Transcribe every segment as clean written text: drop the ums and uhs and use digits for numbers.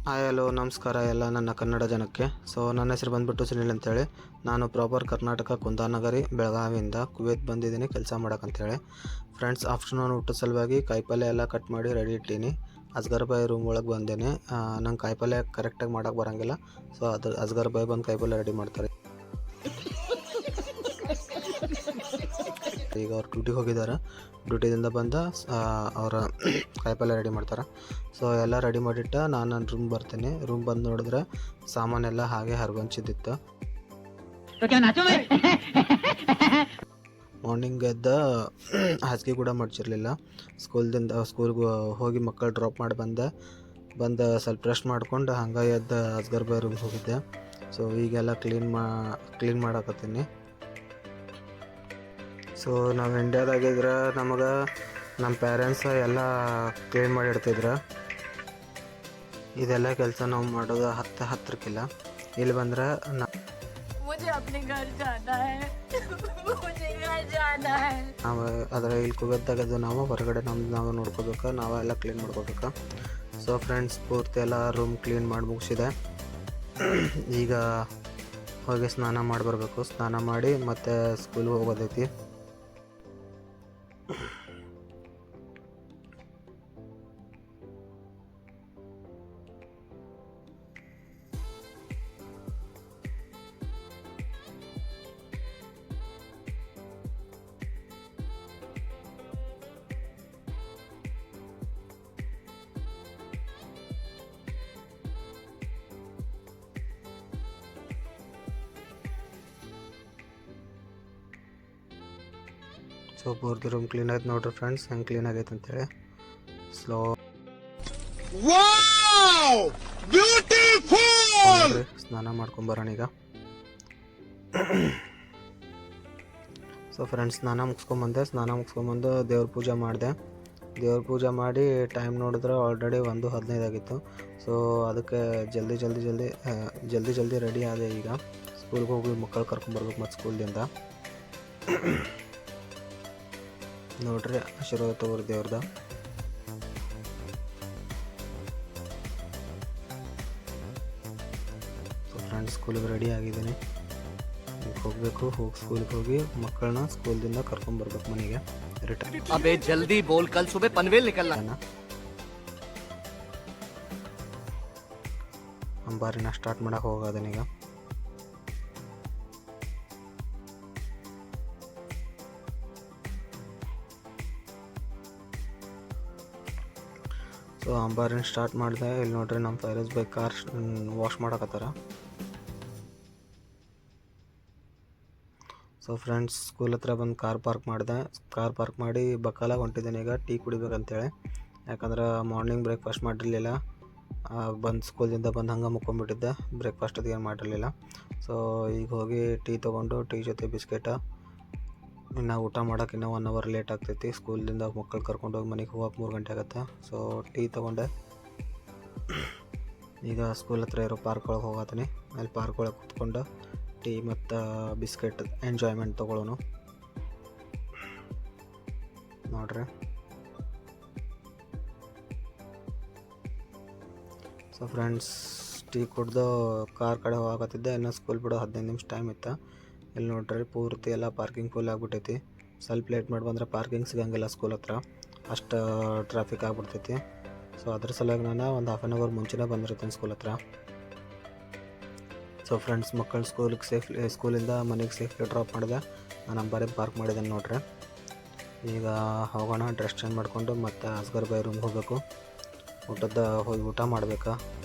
Hi hello ನಮಸ್ಕಾರ ಎಲ್ಲ ನನ್ನ ಕನ್ನಡ ಜನಕ್ಕೆ. ನನ್ನ ಹೆಸರು ಬಂದುಬಿಟ್ಟು ಸುನಿಲ್ ಅಂತೇಳಿ. ನಾನು ಪ್ರಾಪರ್ ಕರ್ನಾಟಕ ಕುಂದಾನಗರಿ ಬೆಳಗಾವಿಯಿಂದ ಕುವೈತ್ ಬಂದಿದ್ದೀನಿ ಕೆಲಸ ಮಾಡೋಕ್ಕಂತೇಳಿ. ಫ್ರೆಂಡ್ಸ್, ಆಫ್ಟರ್ನೂನ್ ಊಟದ ಸಲುವಾಗಿ ಕಾಯಿಪಲ್ಯ ಎಲ್ಲ ಕಟ್ ಮಾಡಿ ರೆಡಿ ಇಟ್ಟೀನಿ. ಅಸ್ಗರ್ ಬಾಯ್ ರೂಮ್ ಒಳಗೆ ಬಂದೇನೆ. ನಂಗೆ ಕಾಯಿಪಲ್ಯ ಕರೆಕ್ಟಾಗಿ ಮಾಡೋಕ್ಕೆ ಬರೋಂಗಿಲ್ಲ. ಸೊ ಅಸ್ಗರ್ ಬಾಯ್ ಬಂದು ಕಾಯಿಪಲ್ಯ ರೆಡಿ ಮಾಡ್ತಾರೆ. ಈಗ ಅವ್ರು ಡ್ಯೂಟಿಗೆ ಹೋಗಿದ್ದಾರೆ. ಡ್ಯೂಟಿದಿಂದ ಬಂದ ಅವರ ಕಾಯಿಪಲ್ಯ ರೆಡಿ ಮಾಡ್ತಾರೆ. ಸೊ ಎಲ್ಲ ರೆಡಿ ಮಾಡಿಟ್ಟು ನಾನು ನನ್ನ ರೂಮ್ ಬರ್ತೀನಿ. ರೂಮ್ ಬಂದು ನೋಡಿದ್ರೆ ಸಾಮಾನೆಲ್ಲ ಹಾಗೆ ಹರಗೊಂಚಿದ್ದಿತ್ತು. ಮಾರ್ನಿಂಗ್ ಎದ್ದ ಹಾಸಿಗೆ ಕೂಡ ಮಡ್ಚಿರಲಿಲ್ಲ. ಸ್ಕೂಲ್ಗೆ ಹೋಗಿ ಮಕ್ಕಳು ಡ್ರಾಪ್ ಮಾಡಿ ಬಂದು ಸ್ವಲ್ಪ ರೆಸ್ಟ್ ಮಾಡ್ಕೊಂಡು ಹಂಗೆ ಎದ್ದು ಅಸ್ಗರ್ ಬಾಯ್ ರೂಮ್ಗೆ ಹೋಗಿದ್ದೆ. ಸೊ ಈಗೆಲ್ಲ ಕ್ಲೀನ್ ಮಾಡಕತ್ತೀನಿ. ಸೊ ನಾವು ಇಂಡಿಯಾದಾಗಿದ್ರೆ ನಮಗೆ ನಮ್ಮ ಪೇರೆಂಟ್ಸ್ ಎಲ್ಲ ಕ್ಲೀನ್ ಮಾಡಿ ಇಡ್ತಿದ್ರು. ಇದೆಲ್ಲ ಕೆಲಸ ನಾವು ಮಾಡೋದು ಹತ್ತಿರಕ್ಕಿಲ್ಲ. ಇಲ್ಲಿ ಬಂದ್ರೆ ನಾವು ಅದರ ಇಲ್ಲಿ ಕುವೆತ್ತಾಗದು ನಾವು ಹೊರಗಡೆ ನಾವು ನೋಡ್ಕೋಬೇಕು, ನಾವೆಲ್ಲ ಕ್ಲೀನ್ ಮಾಡ್ಕೋಬೇಕು. ಸೊ ಫ್ರೆಂಡ್ಸ್, ಪೂರ್ತಿ ಎಲ್ಲ ರೂಮ್ ಕ್ಲೀನ್ ಮಾಡಿ ಮುಗಿಸಿದೆ. ಈಗ ಹೋಗಿ ಸ್ನಾನ ಮಾಡಿ ಬರಬೇಕು. ಸ್ನಾನ ಮಾಡಿ ಮತ್ತೆ ಸ್ಕೂಲ್ಗೆ ಹೋಗೋದೈತಿ. ಸೊ ಪೂರ್ತಿ ರೂಮ್ ಕ್ಲೀನ್ ಆಯ್ತು ನೋಡ್ರಿ ಫ್ರೆಂಡ್ಸ್, ಹೆಂಗೆ ಕ್ಲೀನ್ ಆಗೈತೆ ಅಂತೇಳಿ. ಸ್ನಾನ ಮಾಡ್ಕೊಂಬರೋಣ ಈಗ. ಸೊ ಫ್ರೆಂಡ್ಸ್, ಸ್ನಾನ ಮುಗಿಸ್ಕೊಂಬಂದು ದೇವ್ರ ಪೂಜೆ ಮಾಡಿದೆ. ದೇವ್ರ ಪೂಜೆ ಮಾಡಿ ಟೈಮ್ ನೋಡಿದ್ರೆ ಆಲ್ರೆಡಿ 1:15 ಆಗಿತ್ತು. ಸೊ ಅದಕ್ಕೆ ಜಲ್ದಿ ರೆಡಿ ಆದೆ. ಈಗ ಸ್ಕೂಲ್ಗೆ ಹೋಗಿ ಮಕ್ಕಳು ಕರ್ಕೊಂಬರ್ಬೇಕು ಮತ್ತು ಸ್ಕೂಲ್ದಿಂದ. ನೋಡ್ರಿ, ಆಶೀರ್ವಾದ ತಗೋರಿ ದೇವ್ರದ. ಸೊ ಫ್ರೆಂಡ್ಸ್, ಸ್ಕೂಲಿಗೆ ರೆಡಿ ಆಗಿದ್ದೀನಿ. ಸ್ಕೂಲಿಗೆ ಹೋಗಿ ಮಕ್ಕಳನ್ನ ಸ್ಕೂಲ್ದಿಂದ ಕರ್ಕೊಂಬರ್ಬೇಕು ಮನೆಗೆ ರಿಟರ್ನ್. ಅಬೇ ಜಲ್ದಿ ಬೋಲ್, ಕಲ್ ಸುಬಹ ಪನ್ವೇಲ್ ನಿಕಲ್ನಾ. ಅಂಬಾರಿನ ಸ್ಟಾರ್ಟ್ ಮಾಡಕ್ಕೆ ಹೋಗೋದನೀಗ. ಸೊ ಅಂಬಾರಿನ ಸ್ಟಾರ್ಟ್ ಮಾಡಿದೆ. ಇಲ್ಲಿ ನೋಡ್ರಿ, ನಮ್ಮ ಫೈರೋಸ್ ಬೈ ಕಾರ್ ವಾಶ್ ಮಾಡಕತ್ತಾರ. ಸೊ ಫ್ರೆಂಡ್ಸ್, ಸ್ಕೂಲ್ ಹತ್ರ ಬಂದು ಕಾರ್ ಪಾರ್ಕ್ ಮಾಡಿ ಬಕ್ಕಾಲಾಗ ಹೊಂಟಿದ್ದೇನೆ ಈಗ ಟೀ ಕುಡಿಬೇಕಂತೇಳಿ. ಯಾಕಂದ್ರೆ ಮಾರ್ನಿಂಗ್ ಬ್ರೇಕ್ಫಾಸ್ಟ್ ಮಾಡಿರಲಿಲ್ಲ. ಸ್ಕೂಲಿಂದ ಬಂದು ಹಂಗೆ ಮುಕ್ಕೊಂಬಿಟ್ಟಿದ್ದೆ. ಬ್ರೇಕ್ಫಾಸ್ಟ್ ಅದು ಏನು ಮಾಡಿರಲಿಲ್ಲ. ಸೊ ಈಗ ಹೋಗಿ ಟೀ ತೊಗೊಂಡು, ಟೀ ಜೊತೆ ಬಿಸ್ಕೆಟ. ಇನ್ನು ಊಟ ಮಾಡೋಕೆ ಇನ್ನೂ 1 ಅವರ್ ಲೇಟ್ ಆಗ್ತೈತಿ. ಸ್ಕೂಲಿಂದ ಮಕ್ಕಳು ಕರ್ಕೊಂಡೋಗಿ ಮನೆಗೆ ಹೋಗೋಕೆ 3 ಗಂಟೆ ಆಗುತ್ತೆ. ಸೊ ಟೀ ತೊಗೊಂಡೆ. ಈಗ ಸ್ಕೂಲ್ ಹತ್ರ ಇರೋ ಪಾರ್ಕ್ ಒಳಗೆ ಹೋಗತ್ತೀನಿ. ಅಲ್ಲಿ ಪಾರ್ಕ್ ಒಳಗೆ ಕೂತ್ಕೊಂಡು ಟೀ ಮತ್ತು ಬಿಸ್ಕೆಟ್ ಎಂಜಾಯ್ಮೆಂಟ್ ತೊಗೊಳ್ಳೋನು. ನೋಡ್ರಿ. ಸೊ ಫ್ರೆಂಡ್ಸ್, ಟೀ ಕುಡ್ದು ಕಾರ್ ಕಡೆ ಹೋಗತ್ತಿದ್ದೆ. ಇನ್ನು ಸ್ಕೂಲ್ ಬಿಡೋ 15 ನಿಮಿಷ ಟೈಮ್ ಇತ್ತು. ಇಲ್ಲಿ ನೋಡ್ರಿ, ಪೂರ್ತಿ ಎಲ್ಲ ಪಾರ್ಕಿಂಗ್ ಫುಲ್ ಆಗಿಬಿಟ್ಟೈತಿ. ಸ್ವಲ್ಪ ಲೇಟ್ ಮಾಡಿ ಬಂದರೆ ಪಾರ್ಕಿಂಗ್ ಸಿಗಂಗಿಲ್ಲ ಸ್ಕೂಲ್ ಹತ್ರ, ಅಷ್ಟು ಟ್ರಾಫಿಕ್ ಆಗಿಬಿಡ್ತೈತಿ. ಸೊ ಅದ್ರ ಸಲುವಾಗಿ ನಾನು ಒಂದು ಹಾಫ್ ಆನ್ ಅವರ್ ಮುಂಚೆನೇ ಬಂದಿರ್ತೀನಿ ಸ್ಕೂಲ್ ಹತ್ರ. ಸೊ ಫ್ರೆಂಡ್ಸ್, ಮಕ್ಕಳು ಸ್ಕೂಲಿಂದ ಮನೆಗೆ ಸೇಫ್ಲಿ ಡ್ರಾಪ್ ಮಾಡಿದೆ. ನಾನು ಅಂಬಾರಿಗೆ ಪಾರ್ಕ್ ಮಾಡಿದ್ದೇನೆ ನೋಡ್ರಿ. ಈಗ ಹೋಗೋಣ, ಡ್ರೆಸ್ ಚೇಂಜ್ ಮಾಡಿಕೊಂಡು ಮತ್ತು ಅಸ್ಗರ್ ಬಾಯ್ ರೂಮ್ಗೆ ಹೋಗಬೇಕು. ಹೋಗಿ ಊಟ ಮಾಡಬೇಕಾ,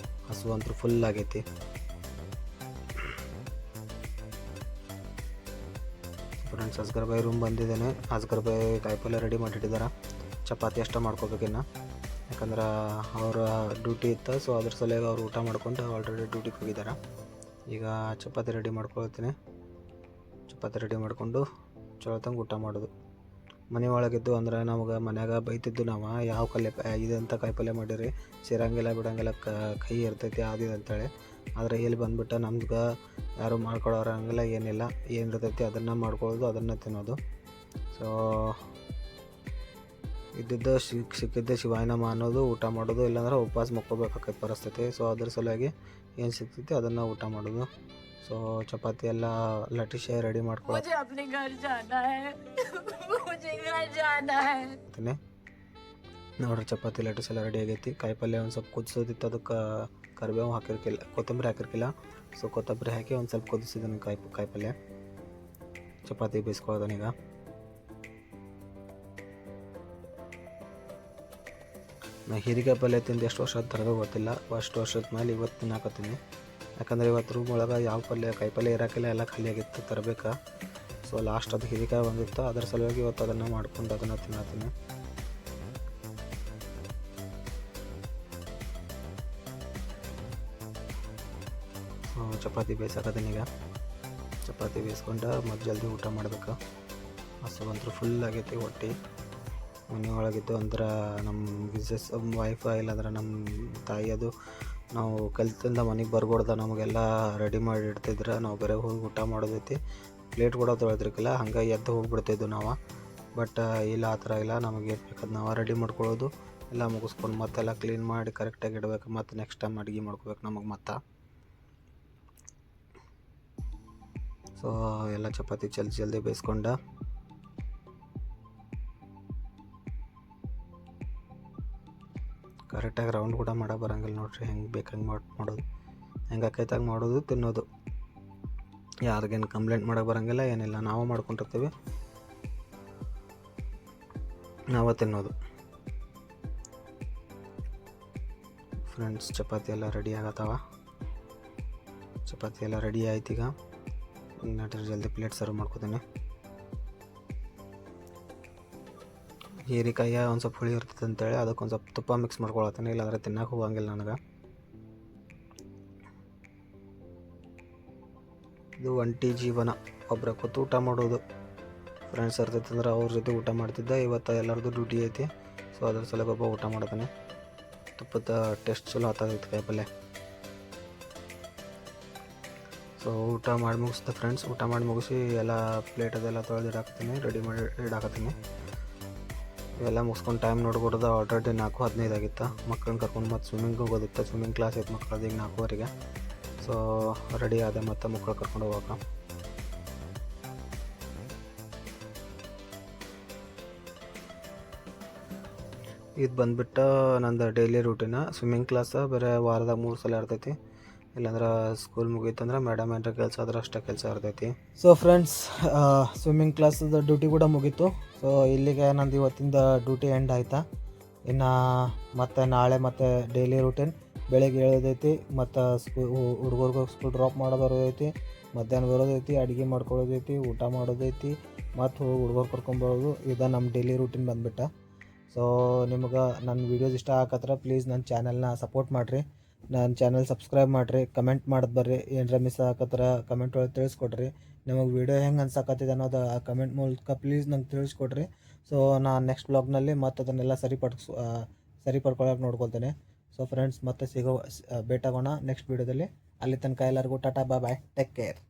ಹಸು ಅಂತೂ ಫುಲ್ ಆಗೈತಿ. ಫ್ರೆಂಡ್ಸ್, ಅಸ್ಗರ್ ಬಾಯ್ ರೂಮ್ ಬಂದಿದ್ದೇನೆ. ಅಸ್ಗರ್ ಬಾಯ್ ಕಾಯಿಪಲ್ಯ ರೆಡಿ ಮಾಡಿಟ್ಟಿದ್ದಾರೆ. ಚಪಾತಿ ಅಷ್ಟೇ ಮಾಡ್ಕೋಬೇಕಿನ್ನು, ಯಾಕಂದ್ರೆ ಅವರ ಡ್ಯೂಟಿ ಇತ್ತು. ಸೊ ಅದ್ರ ಸಲುವಾಗಿ ಅವ್ರು ಊಟ ಮಾಡ್ಕೊಂಡು ಆಲ್ರೆಡಿ ಡ್ಯೂಟಿಗೆ ಹೋಗಿದ್ದಾರೆ. ಈಗ ಚಪಾತಿ ರೆಡಿ ಮಾಡ್ಕೊಳ್ತೀನಿ. ಚಪಾತಿ ರೆಡಿ ಮಾಡಿಕೊಂಡು ಚೊಳತಂಗೆ ಊಟ ಮಾಡೋದು. ಮನೆ ಒಳಗಿದ್ದು ಅಂದ್ರೆ ನಮಗೆ ಮನ್ಯಾಗ ಬೈತಿದ್ದು ನಾವು, ಯಾವ ಇದಂಥ ಕಾಯಿಪಲ್ಯ ಮಾಡಿರಿ, ಸೇರಂಗಿಲ್ಲ ಬಿಡಂಗಿಲ್ಲ, ಕೈ ಇರ್ತೈತಿ ಅದು ಅಂತೇಳಿ. ಆದರೆ ಇಲ್ಲಿ ಬಂದುಬಿಟ್ಟು ನಮ್ಗೆ ಯಾರು ಮಾಡ್ಕೊಡೋರು ಹಂಗೆಲ್ಲ ಏನಿಲ್ಲ. ಏನು ಇರ್ತೈತಿ ಅದನ್ನು ಮಾಡ್ಕೊಳ್ಳೋದು, ಅದನ್ನು ತಿನ್ನೋದು. ಸೊ ಇದ್ದಿದ್ದ ಸಿಕ್ಕಿದ್ದೆ ಶಿವಾಯನಮ ಅನ್ನೋದು ಊಟ ಮಾಡೋದು, ಇಲ್ಲಾಂದ್ರೆ ಉಪವಾಸ ಮಕ್ಕೋಬೇಕಾಗತ್ತೆ ಪರಿಸ್ಥಿತಿ. ಸೊ ಅದ್ರ ಸಲುವಾಗಿ ಏನು ಸಿಗ್ತೈತಿ ಅದನ್ನು ಊಟ ಮಾಡೋದು. ಸೊ ಚಪಾತಿ ಎಲ್ಲ ಲಟ್ಟಿಸಿ ರೆಡಿ ಮಾಡ್ಕೊಳ್ತೀನಿ. ನೋಡ್ರಿ ಚಪಾತಿ ಲಟ್ಟಿಸಿ ಎಲ್ಲ ರೆಡಿ ಆಗೈತಿ. ಕಾಯಿಪಲ್ಯ ಒಂದು ಸ್ವಲ್ಪ ಕುದಿಸೋದಿತ್ತು, ಅದಕ್ಕೆ ಕರಿಬೇವು ಹಾಕಿರ್ಕಿಲ್ಲ, ಕೊತ್ತಂಬರಿ ಹಾಕಿರ್ಕಿಲ್ಲ. ಸೊ ಕೊತ್ತಂಬರಿ ಹಾಕಿ ಒಂದು ಸ್ವಲ್ಪ ಕುದಿಸಿದ್ದೀನಿ ಕಾಯಿಪಲ್ಯ. ಚಪಾತಿ ಬೇಯಿಸ್ಕೊಳ್ಳೋದನೀಗ. ನಾ ಹೀರೆಕಾಯಿ ಪಲ್ಯ ತಿಂದು ಎಷ್ಟು ವರ್ಷ ತರಬೇಕು ಗೊತ್ತಿಲ್ಲ, ಅಷ್ಟು ವರ್ಷದ ಮೇಲೆ ಇವತ್ತು ತಿನ್ನಾಕತ್ತೀನಿ. ಯಾಕಂದರೆ ಇವತ್ತು ರೂಮ್ ಒಳಗೆ ಯಾವ ಕಾಯಿಪಲ್ಯ ಇರೋಕ್ಕಿಲ್ಲ, ಎಲ್ಲ ಖಾಲಿ ಆಗಿತ್ತು ತರಬೇಕಾ. ಸೊ ಲಾಸ್ಟ್ ಅದು ಹೀರೆಕಾಯಿ ಬಂದಿತ್ತು, ಅದರ ಸಲುವಾಗಿ ಇವತ್ತು ಅದನ್ನು ಮಾಡ್ಕೊಂಡು ಅದನ್ನು ತಿನ್ನತ್ತೀನಿ. ಚಪಾತಿ ಬೇಯಿಸಾಕತ್ತೀನಿ ಈಗ. ಚಪಾತಿ ಬೇಯಿಸ್ಕೊಂಡು ಮತ್ತು ಜಲ್ದಿ ಊಟ ಮಾಡ್ಬೇಕು. ಹಸುವಂತೂ ಫುಲ್ ಆಗೈತಿ ಹೊಟ್ಟೆ. ಮನೆ ಒಳಗಿದ್ದು ಅಂದ್ರೆ ನಮ್ಮ ಬಿಸ್ನೆಸ್ ವೈಫ್ ಇಲ್ಲಾಂದ್ರೆ ನಮ್ಮ ತಾಯಿ ಅದು ನಾವು ಕಲ್ತಿಂದ ಮನೆಗೆ ಬರ್ಗೊಡ್ದ ನಮಗೆಲ್ಲ ರೆಡಿ ಮಾಡಿ ಇಡ್ತಿದ್ರೆ ನಾವು ಬೇರೆ ಹೋಗಿ ಊಟ ಮಾಡೋದೈತಿ. ಪ್ಲೇಟ್ ಕೂಡ ತೊಳೆದ್ರಿಕಿಲ್ಲ, ಹಂಗೆ ಎದ್ದು ಹೋಗಿಬಿಡ್ತಿದ್ವು ನಾವು. ಬಟ್ ಇಲ್ಲ, ಆ ಥರ ಇಲ್ಲ. ನಮಗೆ ಬೇಕಾದ ನಾವು ರೆಡಿ ಮಾಡ್ಕೊಳ್ಳೋದು, ಎಲ್ಲ ಮುಗಿಸ್ಕೊಂಡು ಮತ್ತೆಲ್ಲ ಕ್ಲೀನ್ ಮಾಡಿ ಕರೆಕ್ಟಾಗಿ ಇಡಬೇಕು. ಮತ್ತು ನೆಕ್ಸ್ಟ್ ಟೈಮ್ ಅಡುಗೆ ಮಾಡ್ಕೋಬೇಕು ನಮಗೆ ಮತ್ತು. ಸೊ ಎಲ್ಲ ಚಪಾತಿ ಜಲ್ದಿ ಬೇಯಿಸ್ಕೊಂಡು ಕರೆಕ್ಟಾಗಿ ರೌಂಡ್ ಕೂಡ ಮಾಡೋಕೆ ಬರೋಂಗಿಲ್ಲ ನೋಡ್ರಿ. ಹೆಂಗೆ ಬೇಕು ಹಂಗೆ ಮಾಡೋದು, ಹೆಂಗೆ ಆಕೈತಾಗ ಮಾಡೋದು, ತಿನ್ನೋದು. ಯಾರಿಗೇನು ಕಂಪ್ಲೇಂಟ್ ಮಾಡೋಕೆ ಬರೋಂಗಿಲ್ಲ, ಏನಿಲ್ಲ. ನಾವು ಮಾಡ್ಕೊಂಡಿರ್ತೀವಿ, ನಾವು ತಿನ್ನೋದು. ಫ್ರೆಂಡ್ಸ್ ಚಪಾತಿ ಎಲ್ಲ ರೆಡಿ ಆಗತ್ತವ. ಚಪಾತಿ ಎಲ್ಲ ರೆಡಿ ಆಯ್ತು. ಈಗ ನಟ್ರೆ ಜಲ್ದಿ ಪ್ಲೇಟ್ ಸರ್ವ್ ಮಾಡ್ಕೊತೀನಿ. ಹೀರೆಕಾಯಿ ಒಂದು ಸ್ವಲ್ಪ ಹುಳಿ ಇರ್ತದೆ ಅಂತೇಳಿ ಅದಕ್ಕೆ ಒಂದು ಸ್ವಲ್ಪ ತುಪ್ಪ ಮಿಕ್ಸ್ ಮಾಡ್ಕೊಳತ್ತೀನಿ, ಇಲ್ಲಾಂದರೆ ತಿನ್ನಕ್ಕೆ ಹೋಗಂಗಿಲ್ಲ ನನಗೆ. ಇದು ಒಂಟಿ ಜೀವನ, ಒಬ್ಬರ ಕೂತು ಊಟ ಮಾಡೋದು. ಫ್ರೆಂಡ್ಸ್ ಇರ್ತೈತೆ ಅಂದ್ರೆ ಅವ್ರ ಜೊತೆ ಊಟ ಮಾಡ್ತಿದ್ದೆ. ಇವತ್ತು ಎಲ್ಲರದ್ದು ಡ್ಯೂಟಿ ಐತಿ. ಸೊ ಅದ್ರ ಸಲುವಾಗಿ ಒಬ್ಬ ಊಟ ಮಾಡ್ತಾನೆ. ತುಪ್ಪದ ಟೇಸ್ಟ್ ಚಲೋ ಆಗ್ತೈತೆ ಕಾಯಿಪಲ್ಯ. ಸೊ ಊಟ ಮಾಡಿ ಮುಗಿಸ್ದೆ ಫ್ರೆಂಡ್ಸ್. ಊಟ ಮಾಡಿ ಮುಗಿಸಿ ಎಲ್ಲ ಪ್ಲೇಟ್ ಅದೆಲ್ಲ ತೊಳೆದು ಇಡಾಕ್ತೀನಿ, ರೆಡಿ ಮಾಡಿ ಇಡಾಕತ್ತೀನಿ. ಇವೆಲ್ಲ ಮುಗಿಸ್ಕೊಂಡು ಟೈಮ್ ನೋಡ್ಕೊಡ್ದು ಆಲ್ರೆಡಿ 4:15 ಆಗಿತ್ತು. ಮಕ್ಕಳನ್ನ ಕರ್ಕೊಂಡು ಮತ್ತು ಸ್ವಿಮ್ಮಿಂಗ್ ಹೋಗೋದಿತ್ತು. ಸ್ವಿಮ್ಮಿಂಗ್ ಕ್ಲಾಸ್ ಐತೆ ಮಕ್ಕಳದ್ದು ಈಗ 4:15. ಸೊ ರೆಡಿ ಆದೆ ಮತ್ತು ಮಕ್ಕಳು ಕರ್ಕೊಂಡು ಹೋಗೋಕೆ. ಇದು ಬಂದುಬಿಟ್ಟು ನಂದು ಡೈಲಿ ರೂಟೀನ. ಸ್ವಿಮ್ಮಿಂಗ್ ಕ್ಲಾಸ್ ಬೇರೆ ವಾರದಾಗ 3 ಸಲ ಇರ್ತೈತಿ. ಇಲ್ಲಾಂದ್ರೆ ಸ್ಕೂಲ್ ಮುಗೀತಂದ್ರೆ ಮೇಡಮ್ ಏನಾರ ಕೆಲಸ ಆದ್ರೆ ಅಷ್ಟೇ ಕೆಲಸ ಇರ್ತೈತಿ. ಸೊ ಫ್ರೆಂಡ್ಸ್ ಸ್ವಿಮ್ಮಿಂಗ್ ಕ್ಲಾಸದ ಡ್ಯೂಟಿ ಕೂಡ ಮುಗೀತು. ಸೊ ಇಲ್ಲಿಗೆ ನಂದು ಇವತ್ತಿಂದ ಡ್ಯೂಟಿ ಎಂಡ್ ಆಯಿತಾ. ಇನ್ನು ಮತ್ತು ನಾಳೆ ಮತ್ತು ಡೈಲಿ ರೂಟೀನ್ ಬೆಳಗ್ಗೆ ಏಳೋದೈತಿ, ಮತ್ತು ಹುಡುಗರ್ಗೆ ಸ್ಕೂಲ್ ಡ್ರಾಪ್ ಮಾಡೋದೈತಿ, ಮಧ್ಯಾಹ್ನ ಬರೋದೈತಿ, ಅಡುಗೆ ಮಾಡ್ಕೊಳ್ಳೋದೈತಿ, ಊಟ ಮಾಡೋದೈತಿ, ಮತ್ತು ಹೋಗಿ ಹುಡುಗರು ಕರ್ಕೊಂಬರೋದು. ಇದು ನಮ್ಮ ಡೈಲಿ ರೂಟೀನ್ ಬಂದುಬಿಟ್ಟ. ಸೊ ನಿಮ್ಗೆ ನನ್ನ ವೀಡಿಯೋಸ್ ಇಷ್ಟ ಆಗತ್ರ ಪ್ಲೀಸ್ ನನ್ನ ಚಾನಲ್ನ ಸಪೋರ್ಟ್ ಮಾಡಿರಿ. ನನ್ನ ಚಾನಲ್ ಸಬ್ಸ್ಕ್ರೈಬ್ ಮಾಡಿರಿ, ಕಮೆಂಟ್ ಮಾಡೋದು ಬರ್ರಿ. ಏನರ ಮಿಸ್ ಆಗತ್ರ ಕಮೆಂಟ್ ಒಳಗೆ ತಿಳಿಸ್ಕೊಡ್ರಿ. ನಿಮಗೆ ವೀಡಿಯೋ ಹೆಂಗೆ ಅನ್ಸಕತ್ತಿದೆ ಅನ್ನೋದು ಆ ಕಮೆಂಟ್ ಮೂಲಕ ಪ್ಲೀಸ್ ನಂಗೆ ತಿಳಿಸ್ಕೊಡ್ರಿ. ಸೊ ನಾನು ನೆಕ್ಸ್ಟ್ ಬ್ಲಾಗ್ನಲ್ಲಿ ಮತ್ತೆ ಅದನ್ನೆಲ್ಲ ಸರಿಪಡ್ಕೊಳ್ಳೋಕೆ ನೋಡ್ಕೊಳ್ತೇನೆ. ಸೊ ಫ್ರೆಂಡ್ಸ್ ಮತ್ತೆ ಭೇಟಾಗೋಣ ನೆಕ್ಸ್ಟ್ ವೀಡಿಯೋದಲ್ಲಿ. ಅಲ್ಲಿ ತನಕ ಎಲ್ಲರಿಗೂ ಟಾಟಾ ಬಾಯ್, ಟೇಕ್ ಕೇರ್.